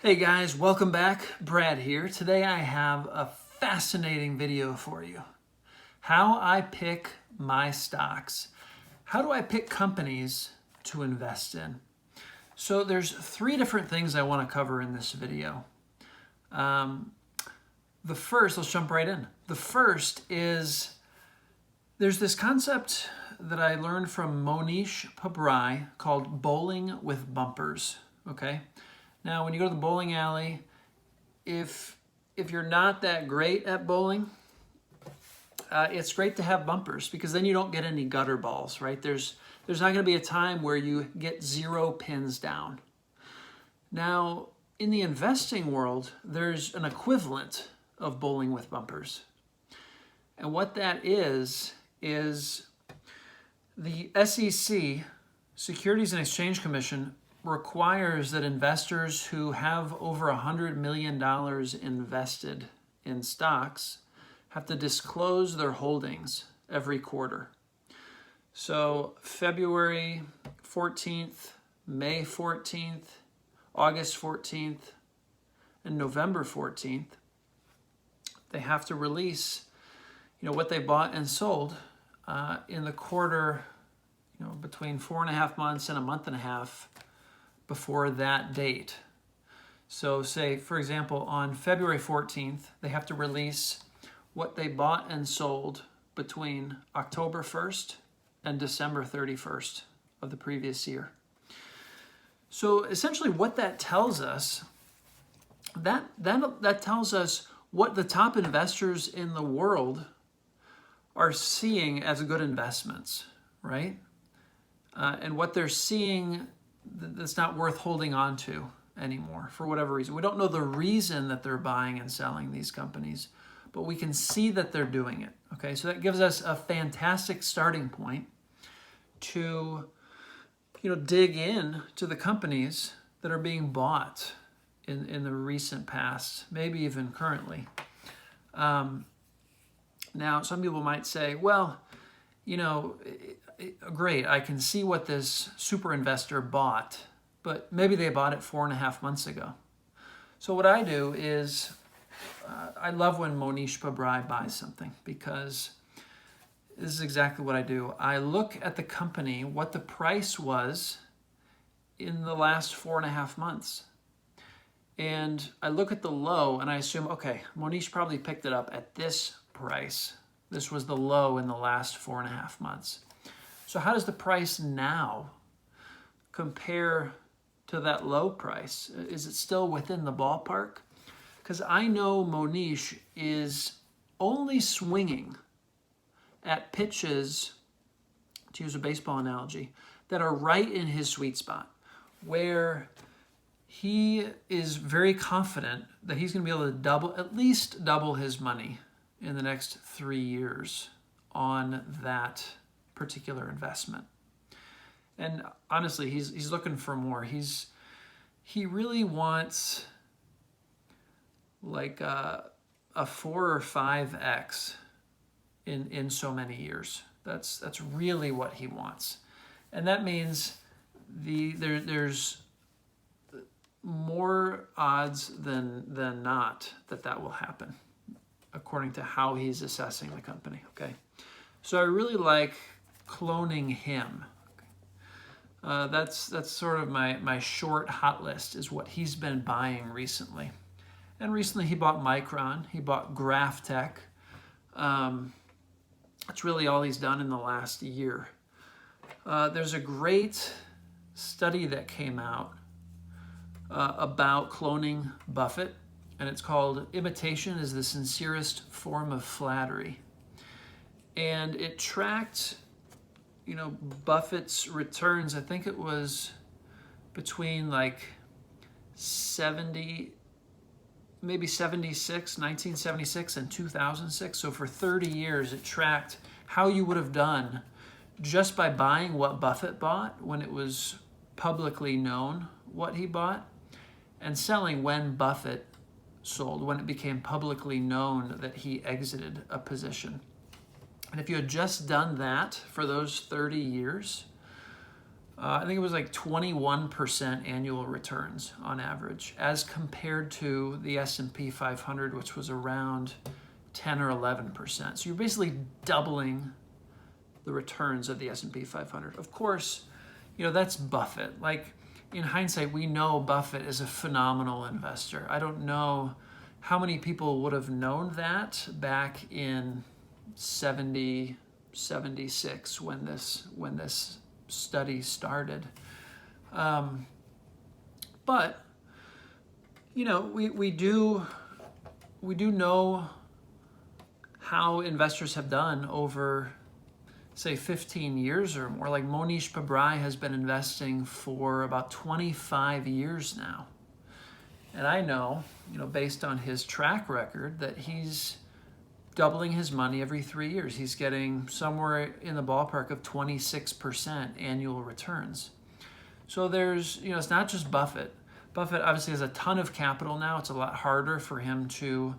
Hey guys, welcome back. Brad here. Today I have a fascinating video for you. How I pick my stocks. How do I pick companies to invest in? So there's three different things I want to cover in this video. The first, let's jump right in. The first is there's this concept that I learned from Monish Pabrai called bowling with bumpers. Okay. Now, when you go to the bowling alley, if you're not that great at bowling, it's great to have bumpers because then you don't get any gutter balls, right? There's not going to be a time where you get 0 pins down. Now, in the investing world, there's an equivalent of bowling with bumpers. And what that is the SEC, Securities and Exchange Commission, requires that investors who have over $100 million invested in stocks have to disclose their holdings every quarter. So February 14th, May 14th, August 14th, and November 14th, they have to release, what they bought and sold in the quarter, between 4.5 months and a month and a half before that date. So say, for example, on February 14th, they have to release what they bought and sold between October 1st and December 31st of the previous year. So essentially what that tells us, that tells us what the top investors in the world are seeing as good investments, right? And what they're seeing that's not worth holding on to anymore for whatever reason. We don't know the reason that they're buying and selling these companies, but we can see that they're doing it. Okay, so that gives us a fantastic starting point to, dig in to the companies that are being bought in the recent past, maybe even currently. Now, some people might say, well, great, I can see what this super investor bought, but maybe they bought it 4.5 months ago. So what I do is, I love when Monish Pabrai buys something because this is exactly what I do. I look at the company, what the price was in the last 4.5 months. And I look at the low and I assume, okay, Monish probably picked it up at this price. This was the low in the last 4.5 months. So how does the price now compare to that low price? Is it still within the ballpark? Because I know Monish is only swinging at pitches, to use a baseball analogy, that are right in his sweet spot, where he is very confident that he's going to be able to at least double his money in the next 3 years on that particular investment. And honestly, he's looking for more. He really wants like a 4 or 5x in so many years. That's really what he wants. And that means there's more odds than not that will happen, according to how he's assessing the company. Okay, so I really like cloning him. That's sort of my short hot list is what he's been buying recently. And recently he bought Micron, he bought GrafTech. That's really all he's done in the last year. There's a great study that came out about cloning Buffett, and it's called Imitation is the Sincerest Form of Flattery. And it tracked, Buffett's returns. I think it was between like 1976 and 2006. So for 30 years, it tracked how you would have done just by buying what Buffett bought when it was publicly known what he bought, and selling when Buffett sold, when it became publicly known that he exited a position. And if you had just done that for those 30 years, I think it was like 21% annual returns on average, as compared to the S&P 500, which was around 10 or 11%. So you're basically doubling the returns of the S&P 500. Of course, that's Buffett. Like, in hindsight, we know Buffett is a phenomenal investor. I don't know how many people would have known that back in 70, 76 when this study started. But we do know how investors have done over, say, 15 years or more. Like Monish Pabrai has been investing for about 25 years now. And I know, based on his track record, that he's doubling his money every 3 years. He's getting somewhere in the ballpark of 26% annual returns. So there's, it's not just Buffett. Buffett obviously has a ton of capital now. It's a lot harder for him to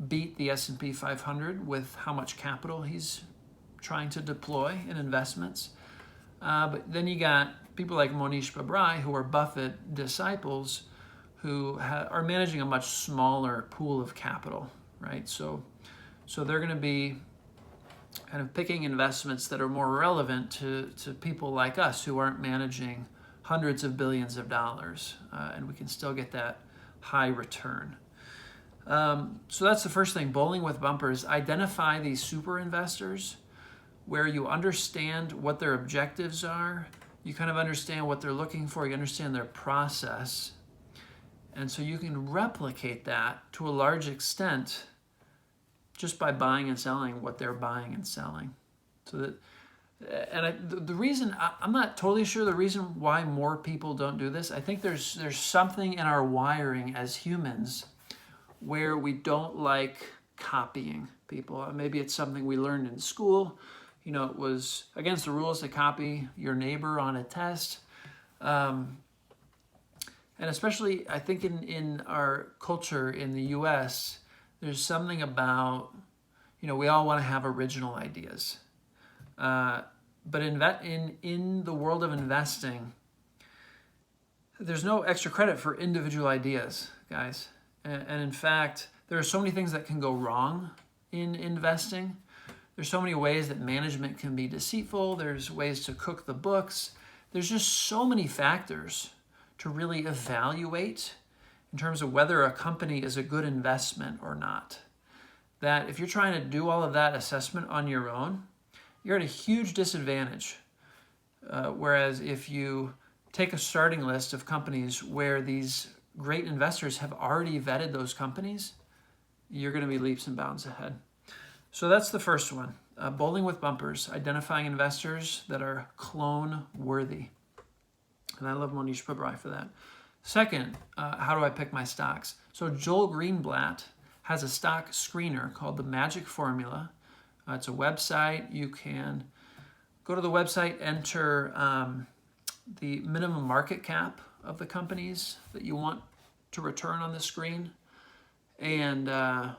beat the S&P 500 with how much capital he's trying to deploy in investments. But then you got people like Monish Pabrai, who are Buffett disciples, who are managing a much smaller pool of capital, right? So they're going to be kind of picking investments that are more relevant to people like us who aren't managing hundreds of billions of dollars, and we can still get that high return. So that's the first thing, bowling with bumpers. Identify these super investors where you understand what their objectives are, you kind of understand what they're looking for, you understand their process, and so you can replicate that to a large extent just by buying and selling what they're buying and selling. So that, the reason, I'm not totally sure the reason why more people don't do this. I think there's something in our wiring as humans where we don't like copying people. Maybe it's something we learned in school. It was against the rules to copy your neighbor on a test. And especially, I think in our culture in the US, there's something about, we all want to have original ideas. But in the world of investing, there's no extra credit for individual ideas, guys. And in fact, there are so many things that can go wrong in investing. There's so many ways that management can be deceitful. There's ways to cook the books. There's just so many factors to really evaluate in terms of whether a company is a good investment or not. That if you're trying to do all of that assessment on your own, you're at a huge disadvantage. Whereas if you take a starting list of companies where these great investors have already vetted those companies, you're going to be leaps and bounds ahead. So that's the first one, bowling with bumpers, identifying investors that are clone worthy. And I love Monish Pabrai for that. Second, how do I pick my stocks? So Joel Greenblatt has a stock screener called the Magic Formula. It's a website. You can go to the website, enter the minimum market cap of the companies that you want to return on the screen, and how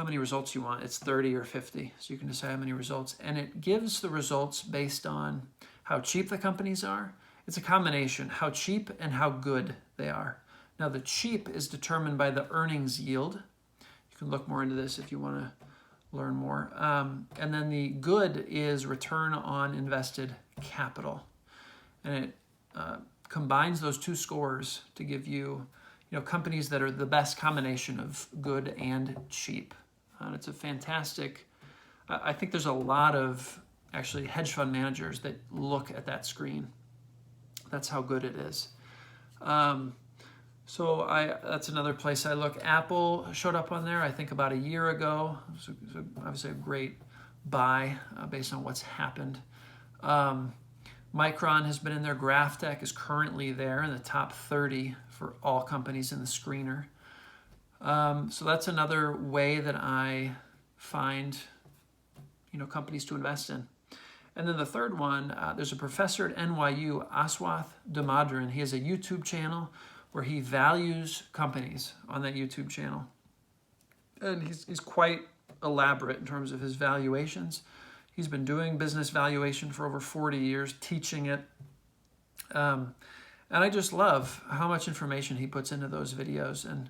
many results you want. It's 30 or 50, so you can decide how many results. And it gives the results based on how cheap the companies are. It's a combination, how cheap and how good they are. Now, the cheap is determined by the earnings yield. You can look more into this if you want to learn more. And then the good is return on invested capital. And it combines those two scores to give you, companies that are the best combination of good and cheap. And it's a fantastic, I think there's a lot of actually hedge fund managers that look at that screen. That's how good it is. So that's another place I look. Apple showed up on there, I think, about a year ago. It was obviously a great buy based on what's happened. Micron has been in there. GraphTech is currently there in the top 30 for all companies in the screener. So that's another way that I find, companies to invest in. And then the third one, there's a professor at NYU, Aswath Damadran. He has a YouTube channel where he values companies on that YouTube channel. And he's quite elaborate in terms of his valuations. He's been doing business valuation for over 40 years, teaching it. And I just love how much information he puts into those videos. And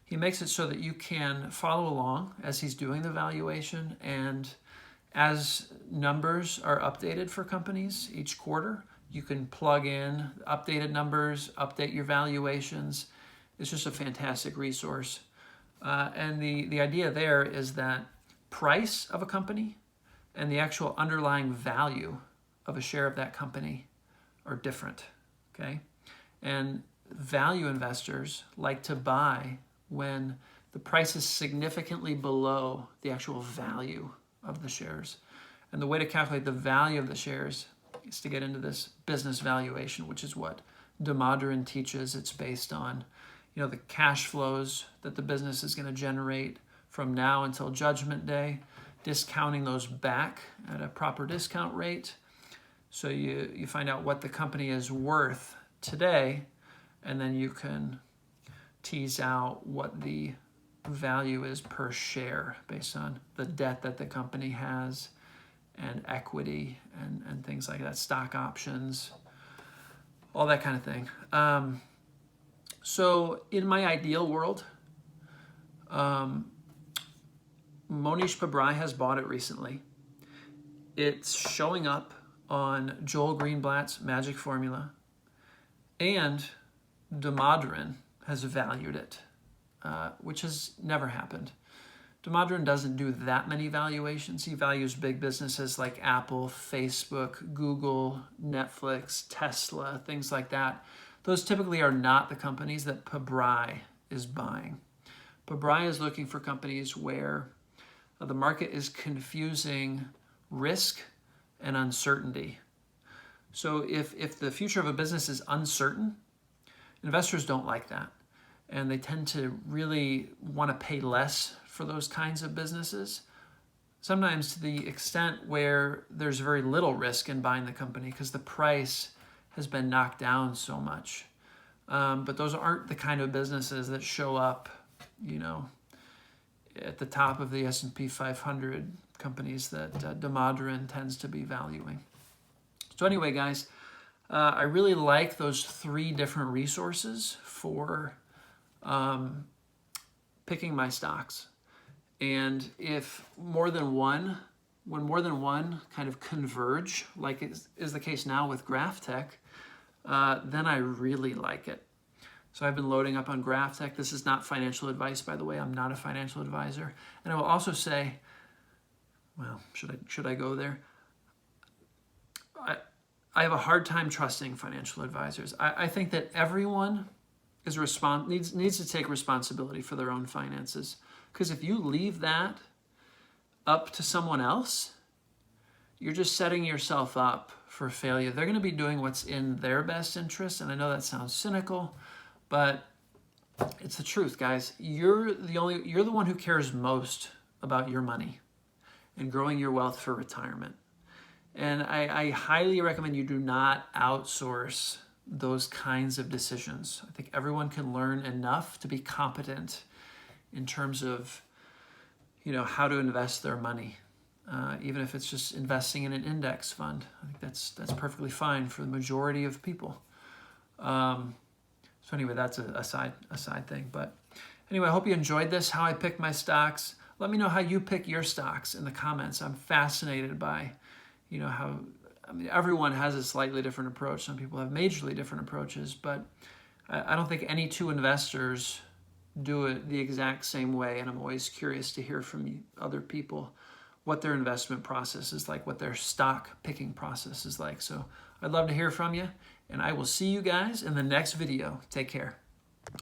he makes it so that you can follow along as he's doing the valuation. And as numbers are updated for companies each quarter, you can plug in updated numbers, update your valuations. It's just a fantastic resource. And the idea there is that price of a company and the actual underlying value of a share of that company are different, okay? And value investors like to buy when the price is significantly below the actual value of the shares. And the way to calculate the value of the shares is to get into this business valuation, which is what Damodaran teaches. It's based on, the cash flows that the business is going to generate from now until Judgment Day, discounting those back at a proper discount rate. So you find out what the company is worth today, and then you can tease out what the value is per share based on the debt that the company has and equity and things like that, stock options, all that kind of thing. So in my ideal world, Monish Pabrai has bought it recently. It's showing up on Joel Greenblatt's Magic Formula, and Damodaran has valued it, which has never happened. Damodaran doesn't do that many valuations. He values big businesses like Apple, Facebook, Google, Netflix, Tesla, things like that. Those typically are not the companies that Pabrai is buying. Pabrai is looking for companies where the market is confusing risk and uncertainty. So if the future of a business is uncertain, investors don't like that. And they tend to really want to pay less for those kinds of businesses, sometimes to the extent where there's very little risk in buying the company because the price has been knocked down so much. But those aren't the kind of businesses that show up, at the top of the S&P 500 companies that Damodaran tends to be valuing. So anyway, guys, I really like those 3 different resources for picking my stocks. And if more than one kind of converge, like is the case now with GraphTech, then I really like it. So I've been loading up on GraphTech. This is not financial advice, by the way. I'm not a financial advisor. And I will also say, well, should I go there? I have a hard time trusting financial advisors. I think that everyone is needs to take responsibility for their own finances. Because if you leave that up to someone else, you're just setting yourself up for failure. They're going to be doing what's in their best interest. And I know that sounds cynical, but it's the truth, guys. You're the one who cares most about your money and growing your wealth for retirement. And I highly recommend you do not outsource those kinds of decisions. I think everyone can learn enough to be competent in terms of, how to invest their money. Even if it's just investing in an index fund. I think that's perfectly fine for the majority of people. So anyway, that's a side thing. But anyway, I hope you enjoyed this, how I pick my stocks. Let me know how you pick your stocks in the comments. I'm fascinated by, how, everyone has a slightly different approach. Some people have majorly different approaches, but I don't think any 2 investors do it the exact same way. And I'm always curious to hear from other people what their investment process is like, what their stock picking process is like. So I'd love to hear from you, and I will see you guys in the next video. Take care.